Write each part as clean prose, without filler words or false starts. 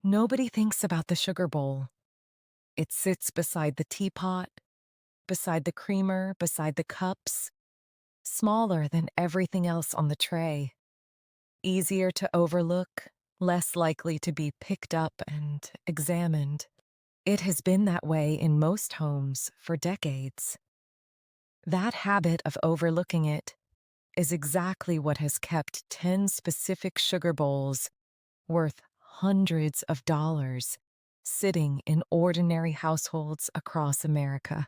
Nobody thinks about the sugar bowl. It sits beside the teapot, beside the creamer, beside the cups, smaller than everything else on the tray. Easier to overlook, less likely to be picked up and examined. It has been that way in most homes for decades. That habit of overlooking it is exactly what has kept 10 specific sugar bowls worth hundreds of dollars sitting in ordinary households across America.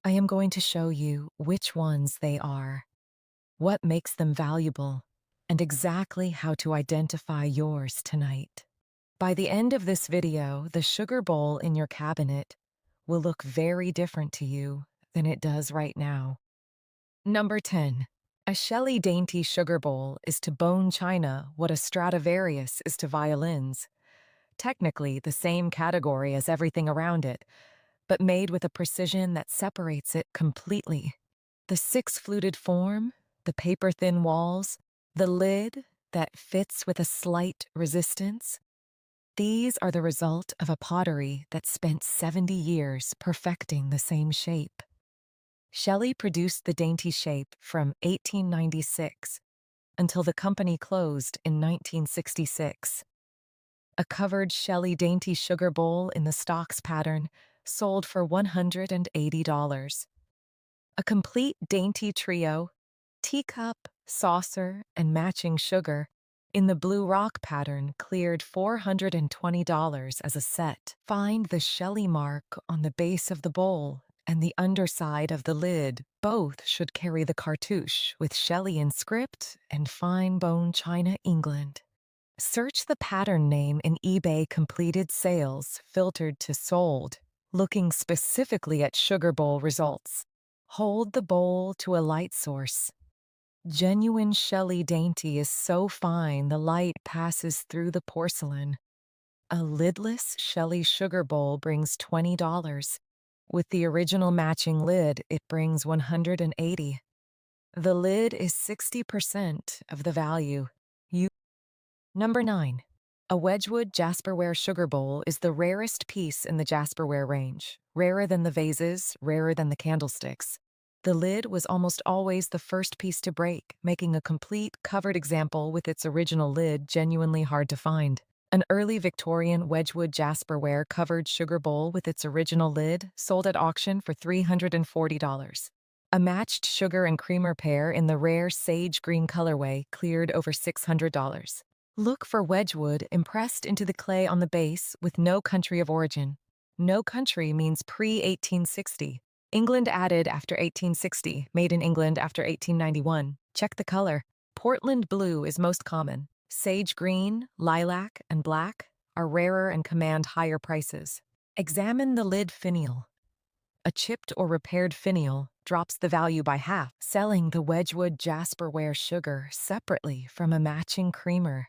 I am going to show you which ones they are, what makes them valuable, and exactly how to identify yours tonight. By the end of this video, the sugar bowl in your cabinet will look very different to you than it does right now. Number 10. A Shelley dainty sugar bowl is to bone china what a Stradivarius is to violins. Technically the same category as everything around it, but made with a precision that separates it completely. The six-fluted form, the paper-thin walls, the lid that fits with a slight resistance, these are the result of a pottery that spent 70 years perfecting the same shape. Shelley produced the dainty shape from 1896 until the company closed in 1966. A covered Shelley dainty sugar bowl in the stocks pattern sold for $180. A complete dainty trio, teacup, saucer, and matching sugar, in the blue rock pattern cleared $420 as a set. Find the Shelley mark on the base of the bowl and the underside of the lid. Both should carry the cartouche with Shelley in script and fine bone china England. Search the pattern name in eBay completed sales filtered to sold, looking specifically at sugar bowl results. Hold the bowl to a light source. Genuine Shelley dainty is so fine the light passes through the porcelain. A lidless Shelley sugar bowl brings $20. With the original matching lid, it brings $180. The lid is 60% of the value. Number 9. A Wedgwood Jasperware sugar bowl is the rarest piece in the Jasperware range, rarer than the vases, rarer than the candlesticks. The lid was almost always the first piece to break, making a complete, covered example with its original lid genuinely hard to find. An early Victorian Wedgwood Jasperware covered sugar bowl with its original lid sold at auction for $340. A matched sugar and creamer pair in the rare sage green colorway cleared over $600. Look for Wedgwood impressed into the clay on the base with no country of origin. No country means pre-1860. England added after 1860, made in England after 1891. Check the color. Portland blue is most common. Sage green, lilac, and black are rarer and command higher prices. Examine the lid finial. A chipped or repaired finial drops the value by half, selling the Wedgwood Jasperware sugar separately from a matching creamer.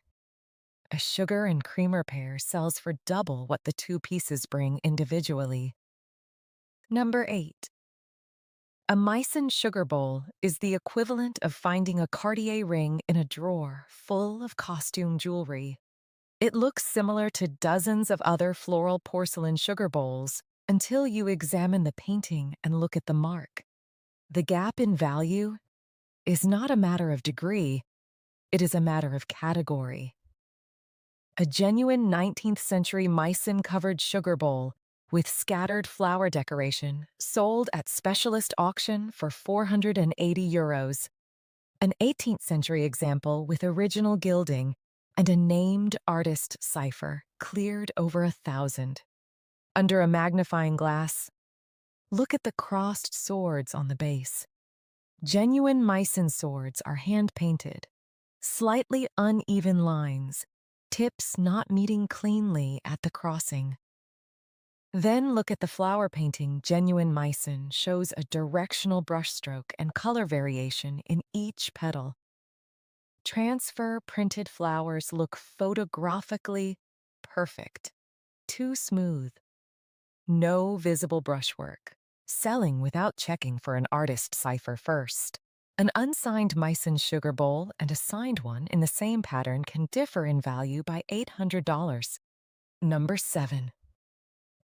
A sugar and creamer pair sells for double what the two pieces bring individually. Number 8. A Meissen sugar bowl is the equivalent of finding a Cartier ring in a drawer full of costume jewelry. It looks similar to dozens of other floral porcelain sugar bowls until you examine the painting and look at the mark. The gap in value is not a matter of degree, it is a matter of category. A genuine 19th century Meissen-covered sugar bowl with scattered flower decoration sold at specialist auction for €480. An 18th century example with original gilding and a named artist cipher cleared over $1,000. Under a magnifying glass, look at the crossed swords on the base. Genuine Meissen swords are hand-painted, slightly uneven lines, tips not meeting cleanly at the crossing. Then look at the flower painting. Genuine Meissen shows a directional brushstroke and color variation in each petal. Transfer printed flowers look photographically perfect, too smooth. No visible brushwork, selling without checking for an artist cipher first. An unsigned Meissen sugar bowl and a signed one in the same pattern can differ in value by $800. Number 7.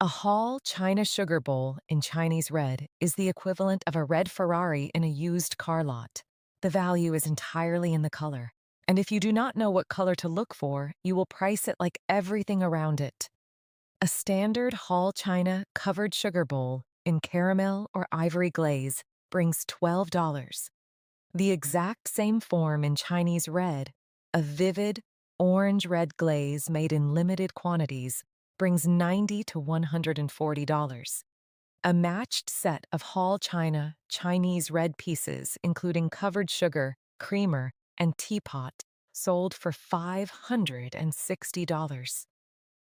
A Hall China sugar bowl in Chinese red is the equivalent of a red Ferrari in a used car lot. The value is entirely in the color. And if you do not know what color to look for, you will price it like everything around it. A standard Hall China covered sugar bowl in caramel or ivory glaze brings $12. The exact same form in Chinese red, a vivid orange-red glaze made in limited quantities, brings $90 to $140. A matched set of Hall China Chinese red pieces, including covered sugar, creamer, and teapot, sold for $560.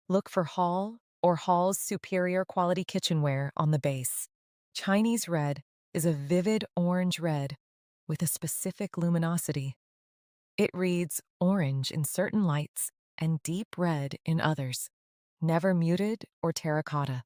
Look for Hall or Hall's superior quality kitchenware on the base. Chinese red is a vivid orange red with a specific luminosity. It reads orange in certain lights and deep red in others, never muted or terracotta.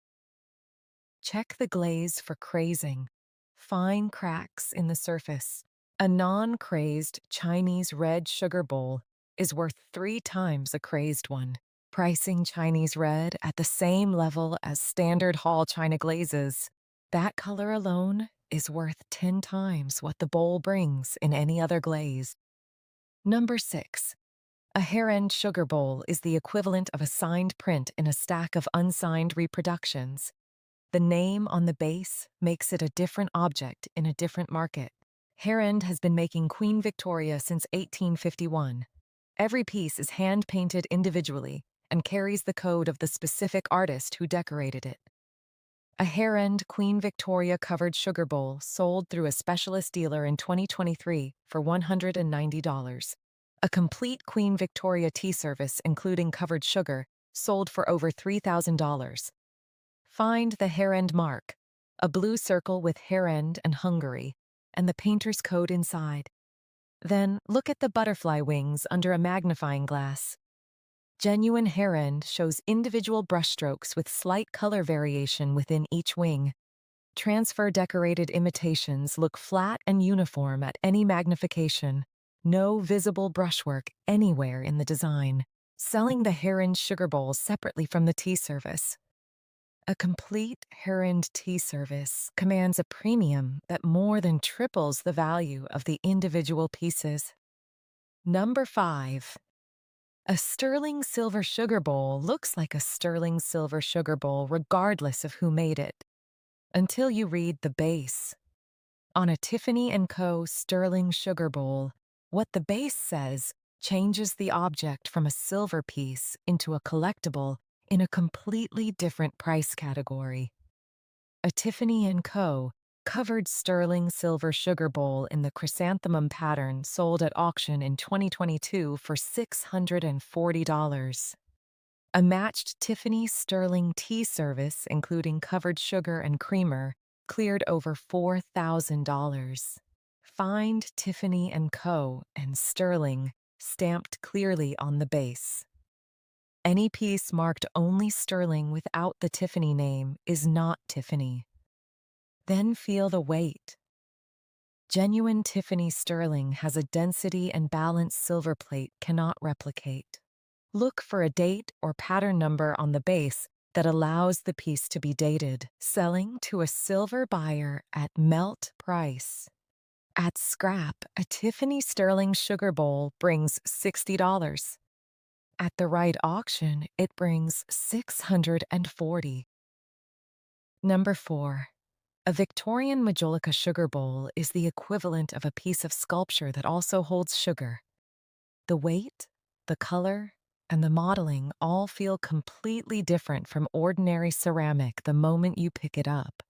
Check the glaze for crazing, fine cracks in the surface. A non-crazed Chinese red sugar bowl is worth 3 times a crazed one. Pricing Chinese red at the same level as standard Hall China glazes, that color alone is worth 10 times what the bowl brings in any other glaze. Number 6. A Herend sugar bowl is the equivalent of a signed print in a stack of unsigned reproductions. The name on the base makes it a different object in a different market. Herend has been making Queen Victoria since 1851. Every piece is hand-painted individually and carries the code of the specific artist who decorated it. A Herend Queen Victoria covered sugar bowl sold through a specialist dealer in 2023 for $190. A complete Queen Victoria tea service including covered sugar sold for over $3,000. Find the Herend mark, a blue circle with Herend and Hungary, and the painter's code inside. Then look at the butterfly wings under a magnifying glass. Genuine Herend shows individual brushstrokes with slight color variation within each wing. Transfer decorated imitations look flat and uniform at any magnification. No visible brushwork anywhere in the design. Selling the Herend sugar bowl separately from the tea service. A complete Herend tea service commands a premium that more than triples the value of the individual pieces. Number 5. A sterling silver sugar bowl looks like a sterling silver sugar bowl regardless of who made it, until you read the base. On a Tiffany & Co. sterling sugar bowl, what the base says changes the object from a silver piece into a collectible in a completely different price category. A Tiffany & Co. covered sterling silver sugar bowl in the chrysanthemum pattern sold at auction in 2022 for $640. A matched Tiffany sterling tea service, including covered sugar and creamer, cleared over $4,000. Find Tiffany & Co. and sterling stamped clearly on the base. Any piece marked only sterling without the Tiffany name is not Tiffany. Then feel the weight. Genuine Tiffany sterling has a density and balance silver plate cannot replicate. Look for a date or pattern number on the base that allows the piece to be dated, selling to a silver buyer at melt price. At scrap, a Tiffany sterling sugar bowl brings $60. At the right auction, it brings $640. Number 4. A Victorian majolica sugar bowl is the equivalent of a piece of sculpture that also holds sugar. The weight, the color, and the modeling all feel completely different from ordinary ceramic the moment you pick it up.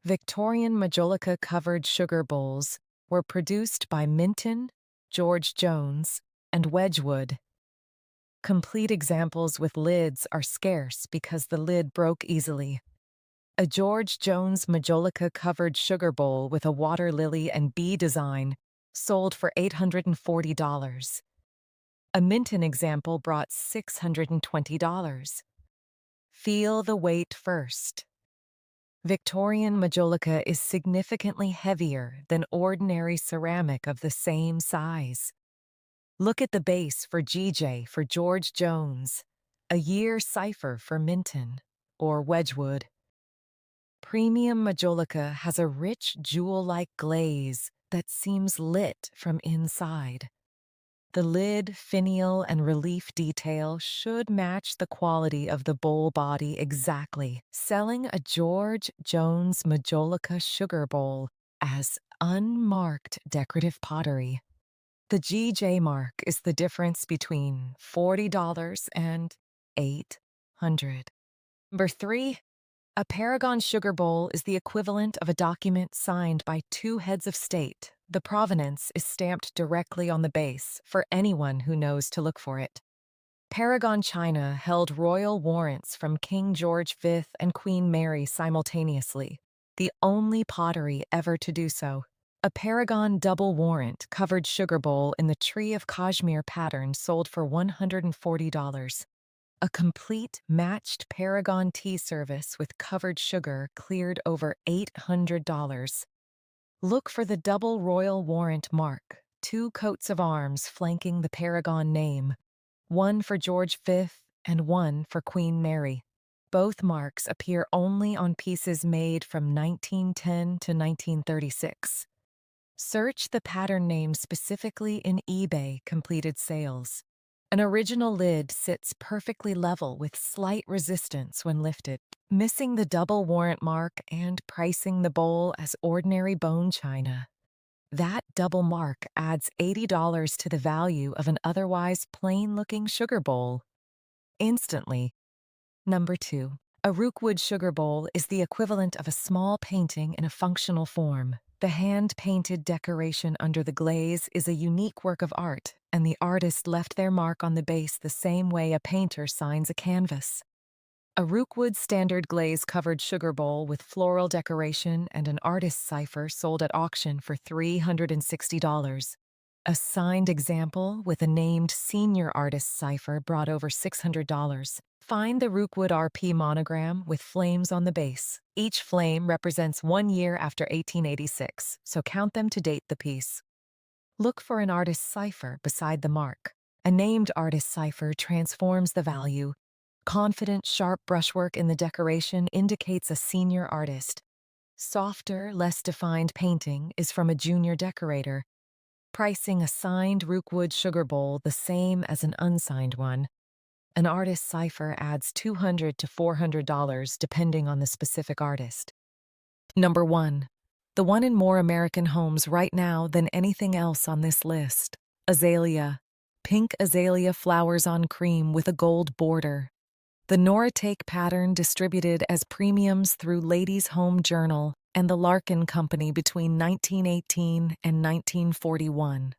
Victorian majolica covered sugar bowls were produced by Minton, George Jones, and Wedgwood. Complete examples with lids are scarce because the lid broke easily. A George Jones majolica covered sugar bowl with a water lily and bee design sold for $840. A Minton example brought $620. Feel the weight first. Victorian majolica is significantly heavier than ordinary ceramic of the same size. Look at the base for GJ for George Jones. A year cipher for Minton or Wedgwood. Premium majolica has a rich jewel-like glaze that seems lit from inside. The lid, finial, and relief detail should match the quality of the bowl body exactly, selling a George Jones majolica sugar bowl as unmarked decorative pottery. The GJ mark is the difference between $40 and $800. Number 3. A Paragon sugar bowl is the equivalent of a document signed by two heads of state. The provenance is stamped directly on the base for anyone who knows to look for it. Paragon China held royal warrants from King George V and Queen Mary simultaneously, the only pottery ever to do so. A Paragon double warrant covered sugar bowl in the Tree of Kashmir pattern sold for $140. A complete matched Paragon tea service with covered sugar cleared over $800. Look for the double royal warrant mark, two coats of arms flanking the Paragon name, one for George V and one for Queen Mary. Both marks appear only on pieces made from 1910 to 1936. Search the pattern name specifically in eBay completed sales. An original lid sits perfectly level with slight resistance when lifted, missing the double warrant mark and pricing the bowl as ordinary bone china. That double mark adds $80 to the value of an otherwise plain-looking sugar bowl. Instantly. Number 2. A Rookwood sugar bowl is the equivalent of a small painting in a functional form. The hand-painted decoration under the glaze is a unique work of art, and the artist left their mark on the base the same way a painter signs a canvas. A Rookwood standard glaze-covered sugar bowl with floral decoration and an artist's cipher sold at auction for $360. A signed example with a named senior artist's cipher brought over $600. Find the Rookwood RP monogram with flames on the base. Each flame represents 1 year after 1886, so count them to date the piece. Look for an artist's cipher beside the mark. A named artist's cipher transforms the value. Confident, sharp brushwork in the decoration indicates a senior artist. Softer, less defined painting is from a junior decorator. Pricing a signed Rookwood sugar bowl the same as an unsigned one. An artist's cipher adds $200 to $400 depending on the specific artist. Number 1. The one in more American homes right now than anything else on this list. Azalea. Pink azalea flowers on cream with a gold border. The Noritake pattern distributed as premiums through Ladies' Home Journal and the Larkin Company between 1918 and 1941.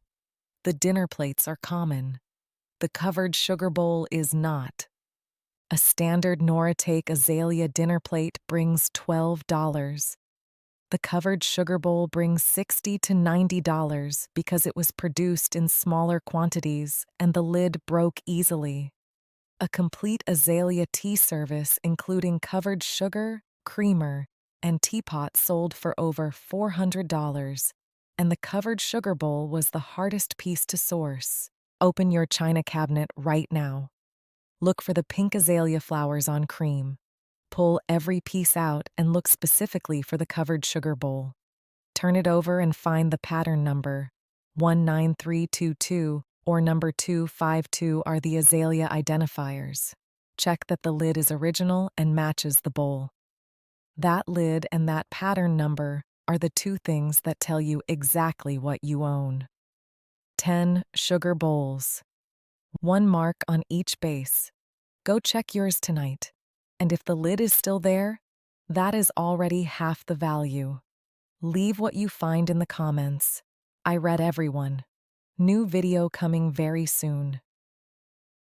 The dinner plates are common. The covered sugar bowl is not. A standard Noritake Azalea dinner plate brings $12. The covered sugar bowl brings $60 to $90 because it was produced in smaller quantities and the lid broke easily. A complete Azalea tea service including covered sugar, creamer, and teapot sold for over $400, and the covered sugar bowl was the hardest piece to source. Open your china cabinet right now. Look for the pink azalea flowers on cream. Pull every piece out and look specifically for the covered sugar bowl. Turn it over and find the pattern number. 19322 or number 252 are the azalea identifiers. Check that the lid is original and matches the bowl. That lid and that pattern number are the two things that tell you exactly what you own. 10 sugar bowls. 1 mark on each base. Go check yours tonight. And if the lid is still there, that is already half the value. Leave what you find in the comments. I read everyone. New video coming very soon.